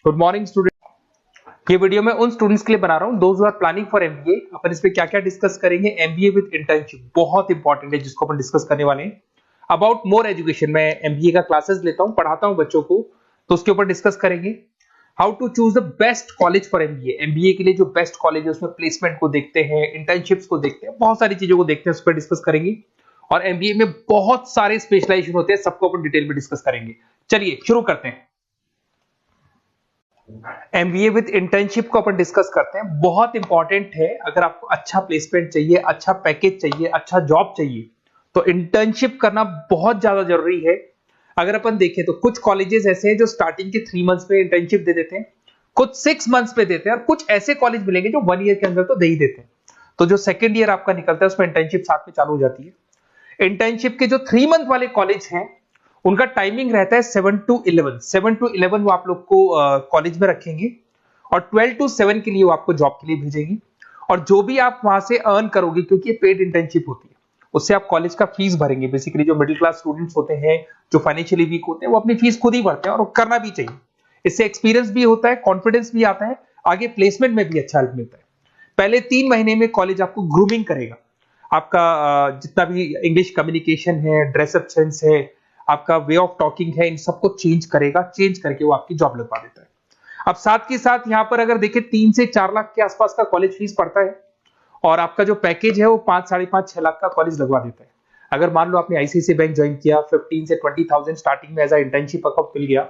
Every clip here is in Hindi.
Good morning student. ये वीडियो मैं उन स्टूडेंट्स के लिए बना रहा हूं those who are planning for MBA. अपन इस पे क्या क्या डिस्कस करेंगे। एमबीए विद इंटर्नशिप बहुत इंपॉर्टेंट है जिसको अपन डिस्कस करने वाले हैं। अबाउट मोर एजुकेशन, मैं एमबीए का क्लासेस लेता हूं, पढ़ाता हूं बच्चों को, तो उसके ऊपर डिस्कस करेंगे। How to choose the best college for MBA. MBA के लिए जो बेस्ट कॉलेज है उसमें प्लेसमेंट को देखते हैं, इंटर्नशिप्स को देखते हैं, बहुत सारी चीजों को देखते हैं, उस पर डिस्कस करेंगे। और एमबीए में बहुत सारे स्पेशलाइजेशन होते हैं, सबको अपन डिटेल में डिस्कस करेंगे। चलिए शुरू करते हैं। एमबीए विद इंटर्नशिप को अपन डिस्कस करते हैं। बहुत इंपॉर्टेंट है। अगर आपको अच्छा प्लेसमेंट चाहिए, अच्छा पैकेज चाहिए, अच्छा जॉब चाहिए, तो इंटर्नशिप करना बहुत ज्यादा जरूरी है। अगर अपन देखें तो कुछ कॉलेजेस ऐसे हैं जो स्टार्टिंग के 3 मंथ्स पे इंटर्नशिप दे देते हैं, कुछ 6 मंथ्स पे देते हैं, और कुछ ऐसे कॉलेज मिलेंगे जो 1 ईयर के अंदर तो दे ही देते हैं। तो जो सेकेंड ईयर आपका निकलता है उसमें इंटर्नशिप साथ में चालू हो जाती है। इंटर्नशिप के जो 3 मंथ वाले कॉलेज हैं उनका टाइमिंग रहता है 7 to 11। 7 to 11 वो आप लोग को कॉलेज में रखेंगे, और 12 to 7 के लिए वो आपको जॉब के लिए भेजेंगे। और जो भी आप वहां से अर्न करोगे, क्योंकि ये पेड इंटर्नशिप होती है, उससे आप कॉलेज का फीस भरेंगे। बेसिकली जो मिडिल क्लास स्टूडेंट्स होते हैं, जो फाइनेंशियली वीक होते हैं, वो अपनी फीस खुद ही भरते हैं, और वो करना भी चाहिए। इससे एक्सपीरियंस भी होता है, कॉन्फिडेंस भी आता है, आगे प्लेसमेंट में भी अच्छा हेल्प मिलता है। पहले 3 महीने में कॉलेज आपको ग्रूमिंग करेगा। आपका जितना भी इंग्लिश कम्युनिकेशन है, ड्रेसअप सेंस है, आपका वे ऑफ टॉकिंग है, इन सबको चेंज करेगा। चेंज करके वो आपकी जॉब लगवा देता है। अब साथ के साथ यहाँ पर अगर देखें 3 से 4 लाख के आसपास का कॉलेज फीस पड़ता है, और आपका जो पैकेज है वो 5, 5.5, 6 लाख का कॉलेज लगवा देता है। अगर मान लो आपने आईसीआईसीआई बैंक ज्वाइन किया, 15 से 20,000 स्टार्टिंग में एज अ इंटर्नशिप अकाउंट मिल गया,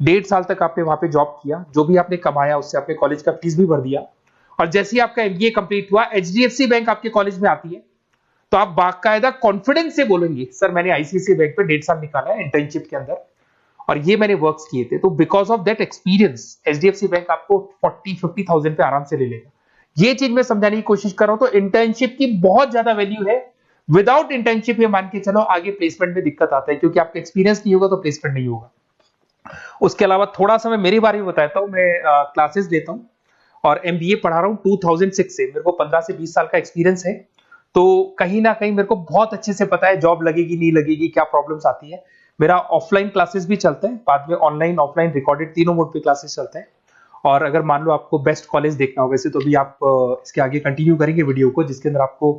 1.5 साल तक आपने वहां पे जॉब किया, जो भी आपने कमाया उससे आपने कॉलेज का फीस भी भर दिया, और जैसे ही आपका एमबीए कंप्लीट हुआ, एचडीएफसी बैंक आपके कॉलेज में आती है, तो आप बाकायदा कॉन्फिडेंस से बोलेंगे, सर मैंने आईसीआईसीआई बैंक पे 1.5 साल निकाला है इंटर्नशिप के अंदर, और ये मैंने वर्क्स किए थे, तो because of that experience HDFC bank आपको 40-50,000 पे आराम से ले लेगा। ये चीज मैं समझाने की कोशिश कर रहा हूं। तो इंटर्नशिप की बहुत ज्यादा वैल्यू है। विदाउट इंटर्नशिप ये मान के चलो आगे प्लेसमेंट में दिक्कत आता है, क्योंकि आपका एक्सपीरियंस नहीं होगा तो प्लेसमेंट नहीं होगा। उसके अलावा थोड़ा सा मैं मेरे बारे में बताता हूं। मैं क्लासेस देता हूं और एमबीए पढ़ा रहा हूं 2006 से। मेरे को 15 से 20 साल का एक्सपीरियंस है, तो कहीं ना कहीं मेरे को बहुत अच्छे से पता है जॉब लगेगी नहीं लगेगी, क्या प्रॉब्लम्स आती है। मेरा ऑफलाइन क्लासेस भी चलता है, बाद में ऑनलाइन ऑफलाइन रिकॉर्डेड तीनों मोड पे क्लासेस चलते हैं। और अगर मान लो आपको बेस्ट कॉलेज देखना हो, वैसे तो भी आप इसके आगे कंटिन्यू करेंगे वीडियो को, जिसके अंदर आपको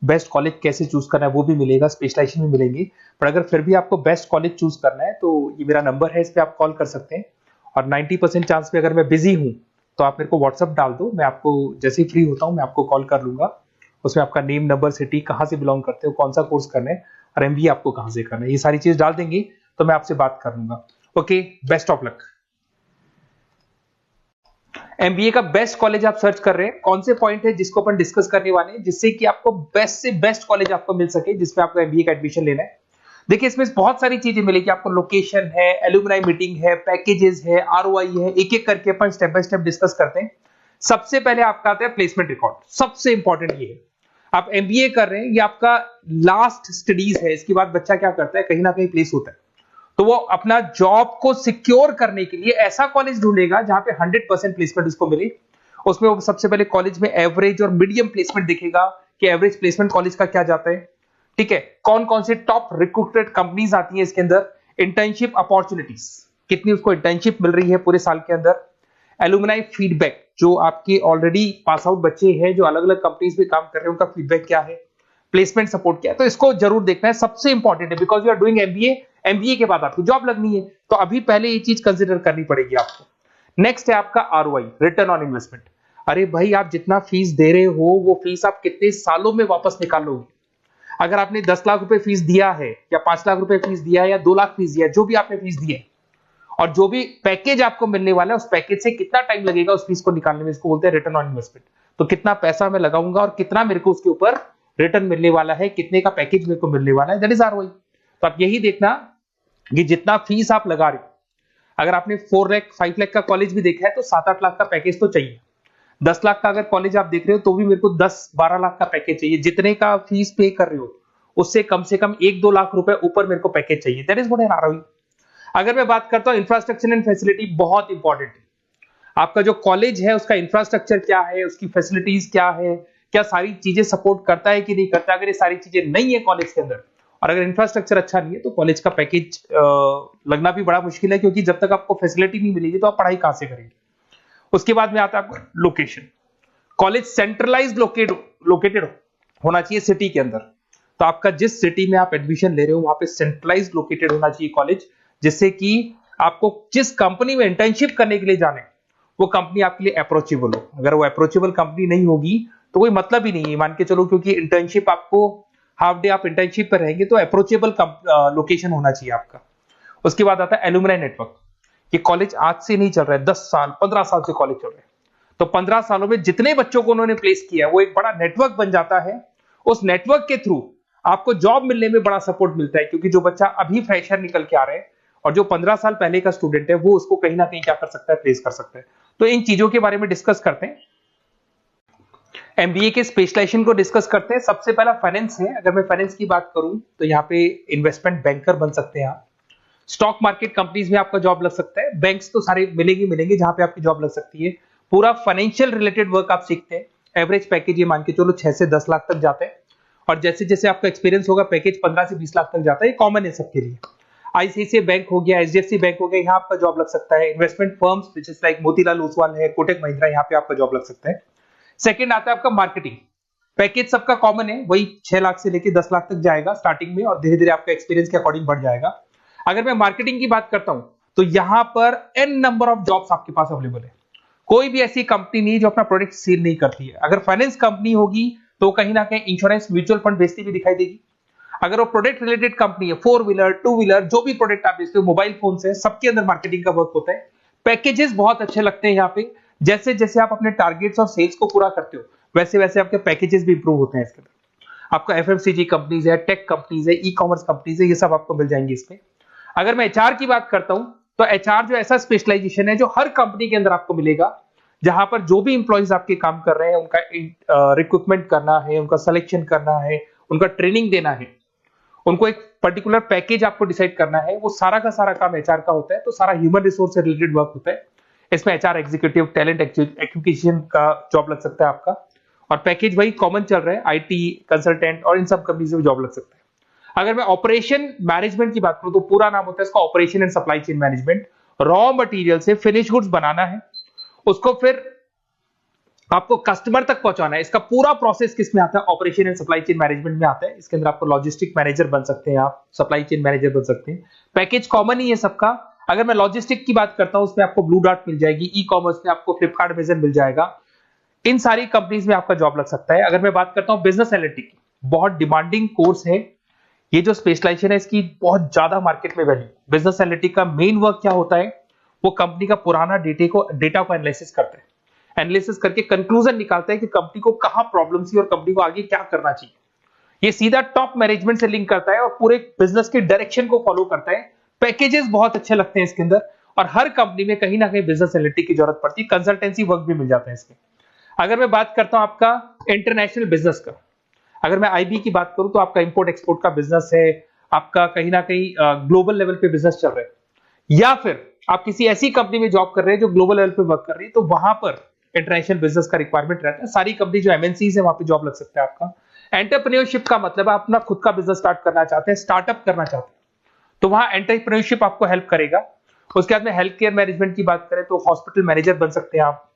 बेस्ट कॉलेज कैसे चूज करना है वो भी मिलेगा, स्पेशलाइजेशन भी मिलेंगे। पर अगर फिर भी आपको बेस्ट कॉलेज चूज करना है तो ये मेरा नंबर है, इस पर आप कॉल कर सकते हैं। और 90% चांस पे अगर मैं बिजी हूँ तो आप मेरे को व्हाट्सअप डाल दो, मैं आपको जैसे ही फ्री होता हूँ मैं आपको कॉल कर लूंगा। उसमें आपका नेम, नंबर, सिटी, कहाँ से बिलोंग करते हो, कौन सा कोर्स करना है, और एमबीए आपको कहाँ से करना है, ये सारी चीज डाल देंगे तो मैं आपसे बात कर लूंगा। Okay, best of luck. MBA का बेस्ट कॉलेज आप सर्च कर रहे हैं, कौन से पॉइंट है जिसको अपन डिस्कस करने वाले हैं, जिससे कि आपको बेस्ट से बेस्ट कॉलेज आपको मिल सके जिसमें आपको एमबीए का एडमिशन लेना है। देखिए इसमें बहुत सारी चीजें मिलेगी आपको। लोकेशन है, एलुमनाई मीटिंग है, पैकेजेस है, आरओआई है, एक एक करके अपन स्टेप बाय स्टेप डिस्कस करते हैं। सबसे पहले आपका आता है प्लेसमेंट रिकॉर्ड। सबसे इंपॉर्टेंट ये है, आप एमबीए कर रहे हैं, ये आपका लास्ट स्टडीज है। इसके बाद बच्चा क्या करता है, कहीं ना कहीं प्लेस होता है, तो वो अपना जॉब को सिक्योर करने के लिए ऐसा कॉलेज ढूंढेगा जहां पे 100% प्लेसमेंट उसको मिले। उसमें वो सबसे पहले कॉलेज में एवरेज और मीडियम प्लेसमेंट दिखेगा कि एवरेज प्लेसमेंट कॉलेज का क्या जाता है। ठीक है, कौन कौन से टॉप रिक्रूटेड कंपनीज आती हैं इसके अंदर, इंटर्नशिप अपॉर्चुनिटीज कितनी उसको इंटर्नशिप मिल रही है पूरे साल के अंदर, एलुमनाई फीडबैक, जो आपके ऑलरेडी पास आउट बच्चे हैं जो अलग अलग कंपनीज में काम कर रहे हैं उनका फीडबैक क्या है, प्लेसमेंट सपोर्ट क्या है। तो इसको जरूर देखना है, सबसे इंपॉर्टेंट है, because you are doing MBA. MBA के बाद आपकी जॉब लगनी है, तो अभी पहले ये चीज कंसिडर करनी पड़ेगी आपको। नेक्स्ट है आपका आरओआई, रिटर्न ऑन इन्वेस्टमेंट। अरे भाई, आप जितना फीस दे रहे हो वो फीस आप कितने सालों में वापस निकालोगे। अगर आपने 10 लाख रुपए फीस दिया है, या 5 लाख रुपए फीस दिया है, या 2 लाख फीस दिया है, जो भी आपने फीस दी है, और जो भी पैकेज आपको मिलने वाला है उस पैकेज से कितना टाइम लगेगा उस फीस को निकालने में, इसको बोलते हैं रिटर्न ऑन इन्वेस्टमेंट। तो कितना पैसा मैं लगाऊंगा और कितना मेरे को उसके ऊपर रिटर्न मिलने वाला है, कितने का पैकेज मेरे को मिलने वाला है, दैट इज आरओआई। तो आप यही देखना कि जितना फीस आप लगा रहे हो, अगर आपने 4 लाख 5 लाख का कॉलेज भी देखा है तो 7-8 लाख का पैकेज तो चाहिए। 10 लाख का अगर कॉलेज आप देख रहे हो तो भी मेरे को 10-12 लाख का पैकेज चाहिए। जितने का फीस पे कर रहे हो उससे कम से कम 1-2 लाख रुपए ऊपर मेरे को पैकेज चाहिए, that is what an ROI. अगर मैं बात करता हूं इंफ्रास्ट्रक्चर एंड फैसिलिटी, बहुत इंपॉर्टेंट है। आपका जो कॉलेज है उसका इंफ्रास्ट्रक्चर क्या है, उसकी फैसिलिटीज क्या है, क्या सारी चीजें सपोर्ट करता है कि नहीं करता। अगर ये सारी चीजें नहीं है कॉलेज के अंदर और अगर इंफ्रास्ट्रक्चर अच्छा नहीं है तो कॉलेज का पैकेज लगना भी बड़ा मुश्किल है, क्योंकि जब तक आपको फैसिलिटी नहीं मिलेगी तो आप पढ़ाई कहां से करेंगे। उसके बाद में आता है आपका लोकेशन। कॉलेज सेंट्रलाइज लोकेटेड होना चाहिए सिटी के अंदर। तो आपका जिस सिटी में आप एडमिशन ले रहे हो वहां पे सेंट्रलाइज लोकेटेड होना चाहिए कॉलेज, जिससे कि आपको जिस कंपनी में इंटर्नशिप करने के लिए जाने वो कंपनी आपके लिए अप्रोचेबल हो। अगर वो अप्रोचेबल कंपनी नहीं होगी तो कोई मतलब ही नहीं है, मान के चलो, क्योंकि इंटर्नशिप आपको हाफ डे आप इंटर्नशिप पर रहेंगे तो अप्रोचेबल लोकेशन होना चाहिए आपका। उसके बाद आता है एलुमनाई नेटवर्क। ये कॉलेज आज से नहीं चल रहा है, 10 साल 15 साल से कॉलेज चल रहा है। तो 15 सालों में जितने बच्चों को उन्होंने प्लेस किया वो एक बड़ा नेटवर्क बन जाता है। उस नेटवर्क के थ्रू आपको जॉब मिलने में बड़ा सपोर्ट मिलता है, क्योंकि जो बच्चा अभी फ्रेशर निकल के आ रहे हैं और जो 15 साल पहले का स्टूडेंट है वो उसको कहीं ना कहीं क्या कर सकता है, प्लेस कर सकता है। तो इन चीजों के बारे में डिस्कस करते हैं। एमबीए के स्पेशलाइजेशन को डिस्कस करते हैं। सबसे पहला फाइनेंस है। अगर मैं फाइनेंस की बात करूं तो यहाँ पे इन्वेस्टमेंट बैंकर बन सकते हैं आप। स्टॉक मार्केट कंपनीज में आपका जॉब लग सकता है। बैंक्स तो सारे मिलेंगे जहां पे आपकी जॉब लग सकती है। पूरा फाइनेंशियल रिलेटेड वर्क आप सीखते हैं। एवरेज पैकेज ये मान के चलो 6 से 10 लाख तक जाते हैं, और जैसे जैसे आपका एक्सपीरियंस होगा पैकेज 15 से 20 लाख तक जाता है। ये कॉमन है सबके लिए। आईसीआईसीआई बैंक हो गया, एचडीएफसी बैंक हो गया, यहाँ आपका जॉब लग सकता है। Investment firms which is like Motilal Oswal है, कोटक महिंद्रा, यहाँ पे आपका जॉब लग सकता है। सेकंड आता है आपका मार्केटिंग। पैकेज सबका कॉमन है, वही 6 लाख से लेकर 10 लाख तक जाएगा स्टार्टिंग में, और धीरे धीरे आपका एक्सपीरियंस के अकॉर्डिंग बढ़ जाएगा। अगर मैं मार्केटिंग की बात करता हूं तो यहां पर एन नंबर ऑफ जॉब्स आपके पास अवेलेबल है। कोई भी ऐसी कंपनी नहीं जो अपना प्रोडक्ट सेल नहीं करती है। अगर फाइनेंस कंपनी होगी तो कहीं ना कहीं इंश्योरेंस म्यूचुअल फंड बेचती भी दिखाई देगी। अगर वो प्रोडक्ट रिलेटेड कंपनी है, 4 व्हीलर 2 व्हीलर जो भी प्रोडक्ट आप बेचते हो, मोबाइल फोन से, सबके अंदर मार्केटिंग का वर्क होता है। पैकेजेस बहुत अच्छे लगते हैं यहाँ पे। जैसे जैसे आप अपने टारगेट्स और सेल्स को पूरा करते हो वैसे वैसे आपके पैकेजेस भी इंप्रूव होते हैं इसके अंदर। आपका एफएमसीजी कंपनीज है, टेक कंपनीज है, ई कॉमर्स कंपनीज है, ये सब आपको मिल जाएंगे इसमें। अगर मैं एचआर की बात करता हूं तो एचआर जो ऐसा स्पेशलाइजेशन है जो हर कंपनी के अंदर आपको मिलेगा, जहां पर जो भी इंप्लॉइज आपके काम कर रहे हैं उनका रिक्रूटमेंट करना है, उनका सिलेक्शन करना है, उनका ट्रेनिंग देना है, उनको एक पर्टिकुलर पैकेज आपको डिसाइड करना है, वो सारा का सारा काम एचआर का होता है। तो सारा ह्यूमन रिसोर्स से रिलेटेड वर्क होता है। इसमें एचआर एग्जीक्यूटिव, टैलेंट एक्विजिशन का जॉब लग सकता है आपका, और पैकेज वही कॉमन चल रहा है, आईटी कंसल्टेंट और इन सब कंपनीज में जॉब लग सकता है। अगर मैं ऑपरेशन मैनेजमेंट की बात करूं तो पूरा नाम होता है इसका operation and supply chain management. Raw material से फिनिश गुड्स बनाना है, उसको फिर आपको कस्टमर तक पहुंचाना है। इसका पूरा प्रोसेस किस में आता है, operation and supply chain management में आता है। इसके अंदर आपको लॉजिस्टिक मैनेजर बन सकते हैं, आप सप्लाई चेन मैनेजर बन सकते हैं। पैकेज कॉमन ही है सबका। अगर मैं लॉजिस्टिक की बात करता हूं उसमें आपको ब्लू डॉट मिल जाएगी, ई कॉमर्स में आपको फ्लिपकार्ट अमेज़न मिल जाएगा। इन सारी कंपनीज में आपका जॉब लग सकता है। अगर मैं बात करता हूं बिजनेस एनालिटिक, बहुत डिमांडिंग कोर्स है ये जो स्पेशलाइजेशन है, इसकी बहुत ज्यादा मार्केट में वैल्यू। बिजनेस एनालिटिक का मेन वर्क क्या होता है, वो कंपनी का पुराना डेटा को एनालिसिस करते हैं। एनालिसिस करके कंक्लूजन निकालता है कि कंपनी को कहां प्रॉब्लम थी और कंपनी को आगे क्या करना चाहिए। ये सीधा टॉप मैनेजमेंट से लिंक करता है और पूरे बिजनेस के डायरेक्शन को फॉलो करता है। पैकेजेस बहुत अच्छे लगते हैं इसके अंदर, और हर कंपनी में कहीं ना कहीं बिजनेस एनालिटिक की जरूरत पड़ती है। कंसल्टेंसी वर्क भी मिल जाता है इसमें। अगर मैं बात करता हूं आपका इंटरनेशनल बिजनेस का, अगर मैं आईबी की बात करूं तो आपका इंपोर्ट एक्सपोर्ट का बिजनेस है, आपका कहीं ना कहीं ग्लोबल लेवल पे बिजनेस चल रहा है, या फिर आप किसी ऐसी कंपनी में जॉब कर रहे हैं जो ग्लोबल लेवल पे वर्क कर रही है, तो वहां पर इंटरनेशनल बिजनेस का रिक्वायरमेंट रहता है। सारी कंपनी जो एमएनसीज है वहां पे जॉब लग सकता है आपका। एंटरप्रेन्योरशिप का मतलब आप अपना खुद का बिजनेस स्टार्ट करना चाहते हैं, स्टार्टअप करना चाहते हैं, तो वहां एंटरप्रेन्योरशिप आपको हेल्प करेगा। उसके बाद में हेल्थ केयर मैनेजमेंट की बात करें तो हॉस्पिटल मैनेजर बन सकते हैं आप,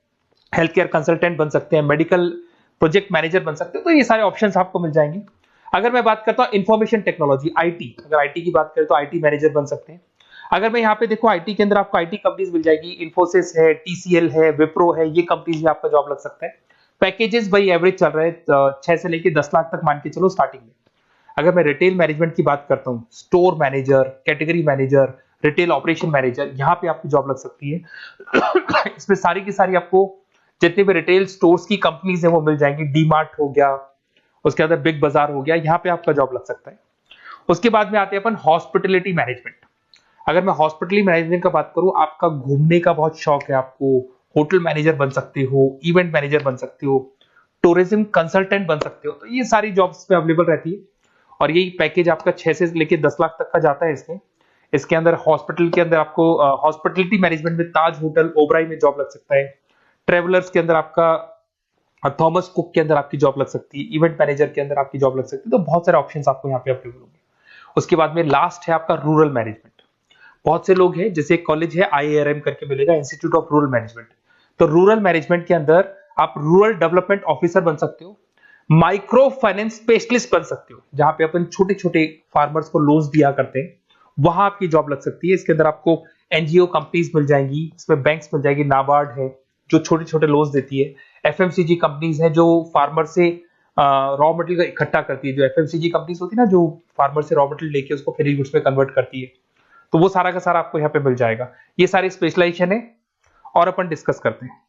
हेल्थ केयर कंसल्टेंट बन सकते हैं, मेडिकल प्रोजेक्ट मैनेजर बन सकते हैं। तो ये सारे ऑप्शंस आपको मिल जाएंगे। अगर मैं बात करता हूं इंफॉर्मेशन टेक्नोलॉजी, आईटी, अगर आईटी की बात करें तो आईटी मैनेजर बन सकते हैं। अगर मैं यहाँ पे देखो आईटी के अंदर आपको आईटी कंपनीज मिल जाएगी, इन्फोसिस है, टीसीएल है, विप्रो है, ये कंपनीज में आपका जॉब लग सकता है। पैकेजेस भाई एवरेज चल रहे हैं 6 से लेकर 10 लाख तक मान के चलो स्टार्टिंग में। अगर मैं रिटेल मैनेजमेंट की बात करता हूँ, store manager, category manager, retail operation manager, यहाँ पे आपकी जॉब लग सकती है। इसमें सारी की सारी आपको जितने भी रिटेल स्टोर्स की कंपनीज है वो मिल जाएंगी। डीमार्ट हो गया, उसके बाद बिग बाजार हो गया, यहाँ पे आपका जॉब लग सकता है। उसके बाद में आते हैं अपन हॉस्पिटलिटी मैनेजमेंट। अगर मैं हॉस्पिटलिटी मैनेजमेंट का बात करूं, आपका घूमने का बहुत शौक है, आपको होटल मैनेजर बन सकते हो, इवेंट मैनेजर बन सकते हो, टूरिज्म कंसल्टेंट बन सकते हो। तो ये सारी जॉब्स पे अवेलेबल रहती है, और यही पैकेज आपका 6 से लेकर 10 लाख तक का जाता है इसमें। इसके अंदर हॉस्पिटल के अंदर आपको हॉस्पिटलिटी मैनेजमेंट में ताज होटल, ओबराई में जॉब लग सकता है। ट्रेवलर्स के अंदर आपका थॉमस कुक के अंदर आपकी जॉब लग सकती है। इवेंट मैनेजर के अंदर आपकी जॉब लग सकती है। तो बहुत सारे ऑप्शंस आपको यहाँ पे अवेलेबल होंगे। उसके बाद में लास्ट है आपका रूरल मैनेजमेंट। बहुत से लोग हैं, जैसे एक कॉलेज है IARM करके मिलेगा, इंस्टीट्यूट ऑफ रूरल मैनेजमेंट। तो रूरल मैनेजमेंट के अंदर आप रूरल डेवलपमेंट ऑफिसर बन सकते हो, माइक्रो फाइनेंस स्पेशलिस्ट बन सकते हो, जहां पे अपन छोटे छोटे फार्मर्स को लोन्स दिया करते हैं, वहां आपकी जॉब लग सकती है। इसके अंदर आपको एनजीओ कंपनीज मिल जाएंगी, इसमें बैंक्स मिल जाएगी, नाबार्ड है जो छोटे छोटे लोन्स देती है, एफएमसीजी कंपनीज है जो फार्मर से रॉ मटेरियल इकट्ठा करती है, जो एफएमसीजी कंपनीज होती है ना, जो फार्मर से रॉ मटेरियल लेके उसको फिर गुड्स में कन्वर्ट करती है, तो वो सारा का सारा आपको यहाँ पे मिल जाएगा। ये सारी स्पेशलाइजेशन है और अपन डिस्कस करते हैं।